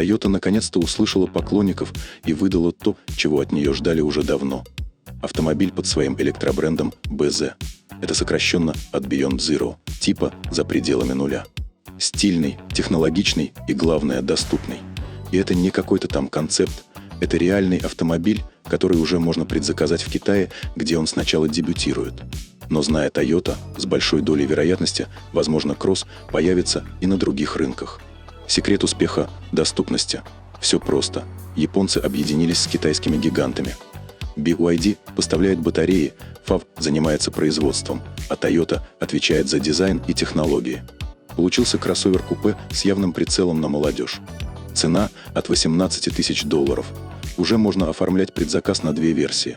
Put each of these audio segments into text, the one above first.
Toyota наконец-то услышала поклонников и выдала то, чего от нее ждали уже давно. Автомобиль под своим электробрендом BZ. Это сокращенно от Beyond Zero, типа «за пределами нуля». Стильный, технологичный и, главное, доступный. И это не какой-то там концепт, это реальный автомобиль, который уже можно предзаказать в Китае, где он сначала дебютирует. Но зная Toyota, с большой долей вероятности, возможно, Cross появится и на других рынках. Секрет успеха – доступности. Все просто. Японцы объединились с китайскими гигантами. BYD поставляет батареи, FAW занимается производством, а Toyota отвечает за дизайн и технологии. Получился кроссовер-купе с явным прицелом на молодежь. Цена от $18 тысяч. Уже можно оформлять предзаказ на 2 версии.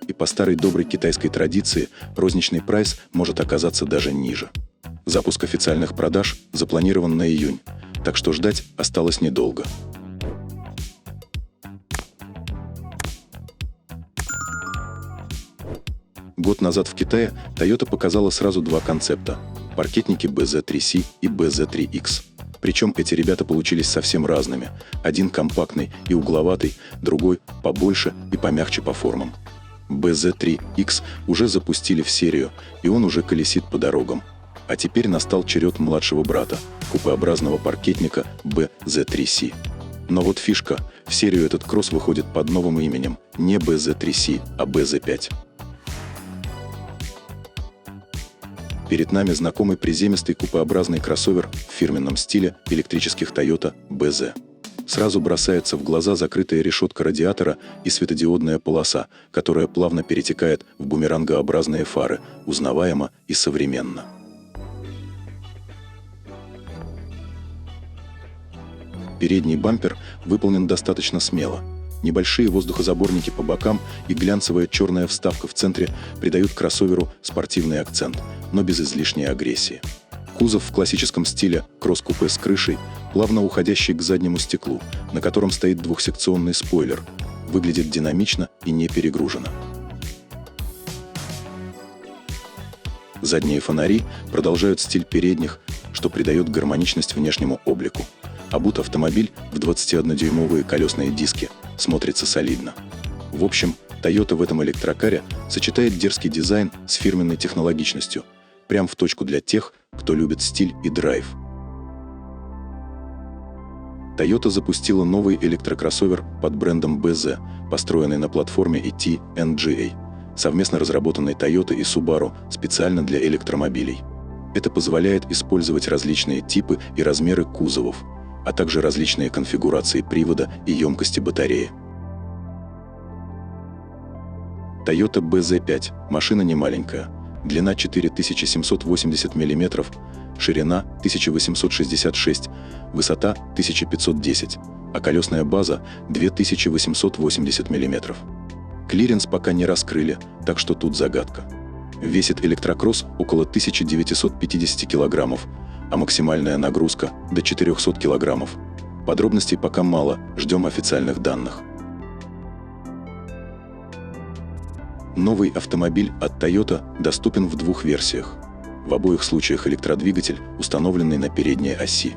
И по старой доброй китайской традиции розничный прайс может оказаться даже ниже. Запуск официальных продаж запланирован на июнь, так что ждать осталось недолго. Год назад в Китае Toyota показала сразу 2 концепта – паркетники BZ3C и BZ3X. Причем эти ребята получились совсем разными. Один компактный и угловатый, другой побольше и помягче по формам. BZ3X уже запустили в серию, и он уже колесит по дорогам. А теперь настал черед младшего брата, купеобразного паркетника BZ3C. Но вот фишка – в серию этот кросс выходит под новым именем не BZ3C, а BZ5. Перед нами знакомый приземистый купеобразный кроссовер в фирменном стиле электрических Toyota BZ. Сразу бросается в глаза закрытая решетка радиатора и светодиодная полоса, которая плавно перетекает в бумерангообразные фары, узнаваемо и современно. Передний бампер выполнен достаточно смело. Небольшие воздухозаборники по бокам и глянцевая черная вставка в центре придают кроссоверу спортивный акцент, но без излишней агрессии. Кузов в классическом стиле кросс-купе с крышей, плавно уходящий к заднему стеклу, на котором стоит двухсекционный спойлер, выглядит динамично и не перегружено. Задние фонари продолжают стиль передних, что придает гармоничность внешнему облику. Обут автомобиль в 21-дюймовые колесные диски, смотрится солидно. В общем, Toyota в этом электрокаре сочетает дерзкий дизайн с фирменной технологичностью, прям в точку для тех, кто любит стиль и драйв. Toyota запустила новый электрокроссовер под брендом BZ, построенный на платформе ET-NGA, совместно разработанной Toyota и Subaru специально для электромобилей. Это позволяет использовать различные типы и размеры кузовов, а также различные конфигурации привода и емкости батареи. Toyota BZ5 – машина немаленькая. Длина 4780 мм, ширина 1866, высота 1510, а колесная база 2880 мм. Клиренс пока не раскрыли, так что тут загадка. Весит электрокросс около 1950 кг, а максимальная нагрузка до 400 кг. Подробностей пока мало, ждем официальных данных. Новый автомобиль от Toyota доступен в 2 версиях. В обоих случаях электродвигатель, установленный на передней оси.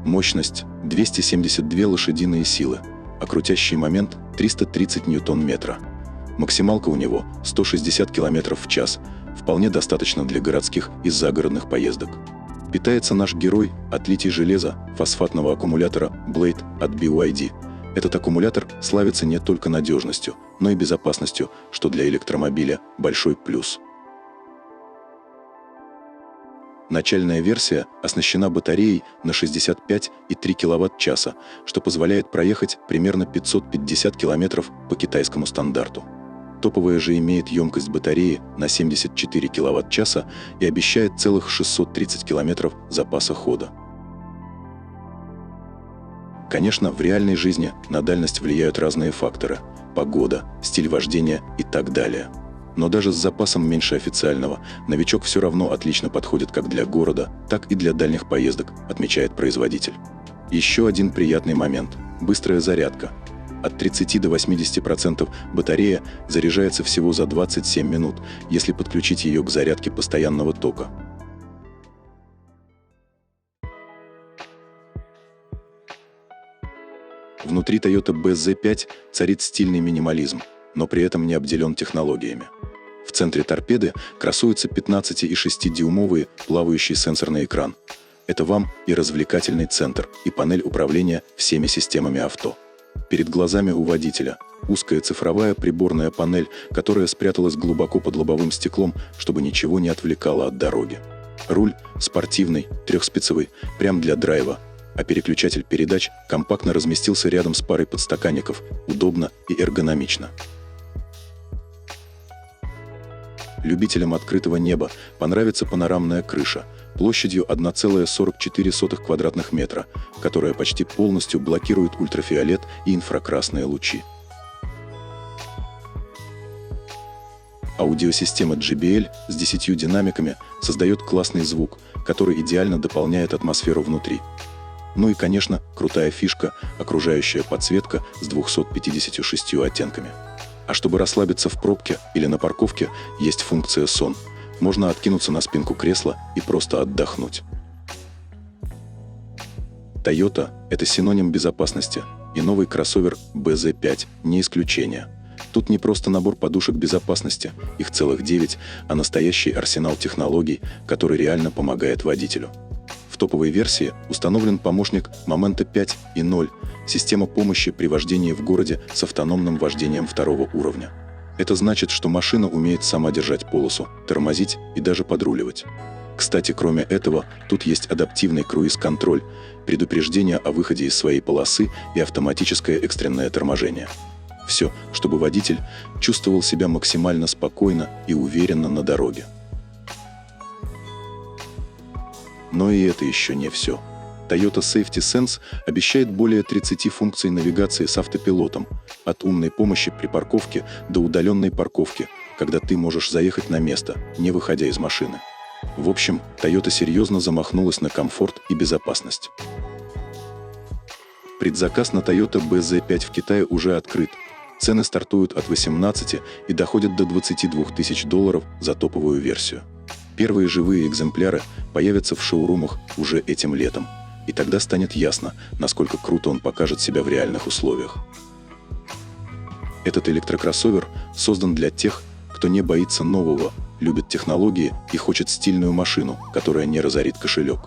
Мощность – 272 лошадиные силы, а крутящий момент – 330 ньютон-метра. Максималка у него – 160 км в час, вполне достаточно для городских и загородных поездок. Питается наш герой от литий железа фосфатного аккумулятора Blade от BYD. Этот аккумулятор славится не только надежностью, но и безопасностью, что для электромобиля большой плюс. Начальная версия оснащена батареей на 65,3 кВт-часа, что позволяет проехать примерно 550 км по китайскому стандарту. Топовая же имеет емкость батареи на 74 кВт-часа и обещает целых 630 км запаса хода. Конечно, в реальной жизни на дальность влияют разные факторы – погода, стиль вождения и так далее. Но даже с запасом меньше официального, новичок все равно отлично подходит как для города, так и для дальних поездок, отмечает производитель. Еще один приятный момент – быстрая зарядка. От 30 до 80% батарея заряжается всего за 27 минут, если подключить ее к зарядке постоянного тока. Внутри Toyota BZ5 царит стильный минимализм, но при этом не обделен технологиями. В центре торпеды красуется 15,6-дюймовый плавающий сенсорный экран. Это вам и развлекательный центр, и панель управления всеми системами авто. Перед глазами у водителя узкая цифровая приборная панель, которая спряталась глубоко под лобовым стеклом, чтобы ничего не отвлекало от дороги. Руль спортивный, трехспицевый, прям для драйва, а переключатель передач компактно разместился рядом с парой подстаканников, удобно и эргономично. Любителям открытого неба понравится панорамная крыша площадью 1,44 квадратных метра, которая почти полностью блокирует ультрафиолет и инфракрасные лучи. Аудиосистема JBL с 10 динамиками создает классный звук, который идеально дополняет атмосферу внутри. Ну и, конечно, крутая фишка – окружающая подсветка с 256 оттенками. А чтобы расслабиться в пробке или на парковке, есть функция «Сон». Можно откинуться на спинку кресла и просто отдохнуть. Toyota – это синоним безопасности, и новый кроссовер BZ5 не исключение. Тут не просто набор подушек безопасности, их целых 9, а настоящий арсенал технологий, который реально помогает водителю. В топовой версии установлен помощник Momento 5.0, система помощи при вождении в городе с автономным вождением второго уровня. Это значит, что машина умеет сама держать полосу, тормозить и даже подруливать. Кстати, кроме этого, тут есть адаптивный круиз-контроль, предупреждение о выходе из своей полосы и автоматическое экстренное торможение. Все, чтобы водитель чувствовал себя максимально спокойно и уверенно на дороге. Но и это еще не все. Toyota Safety Sense обещает более 30 функций навигации с автопилотом, от умной помощи при парковке до удаленной парковки, когда ты можешь заехать на место, не выходя из машины. В общем, Toyota серьезно замахнулась на комфорт и безопасность. Предзаказ на Toyota BZ5 в Китае уже открыт. Цены стартуют от 18 и доходят до $22 тысяч за топовую версию. Первые живые экземпляры появятся в шоурумах уже этим летом, и тогда станет ясно, насколько круто он покажет себя в реальных условиях. Этот электрокроссовер создан для тех, кто не боится нового, любит технологии и хочет стильную машину, которая не разорит кошелек.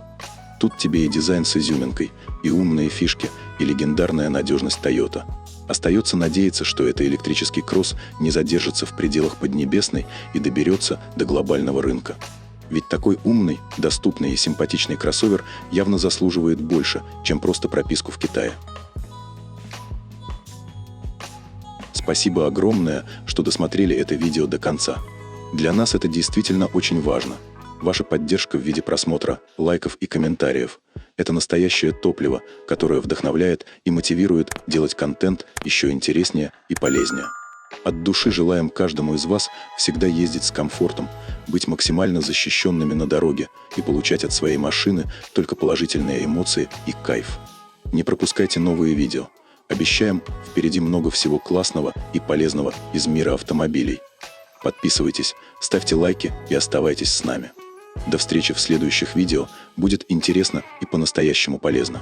Тут тебе и дизайн с изюминкой, и умные фишки, и легендарная надежность Toyota. Остается надеяться, что этот электрический кросс не задержится в пределах Поднебесной и доберется до глобального рынка. Ведь такой умный, доступный и симпатичный кроссовер явно заслуживает больше, чем просто прописку в Китае. Спасибо огромное, что досмотрели это видео до конца. Для нас это действительно очень важно. Ваша поддержка в виде просмотра, лайков и комментариев – это настоящее топливо, которое вдохновляет и мотивирует делать контент еще интереснее и полезнее. От души желаем каждому из вас всегда ездить с комфортом, быть максимально защищенными на дороге и получать от своей машины только положительные эмоции и кайф. Не пропускайте новые видео. Обещаем, впереди много всего классного и полезного из мира автомобилей. Подписывайтесь, ставьте лайки и оставайтесь с нами. До встречи в следующих видео, будет интересно и по-настоящему полезно.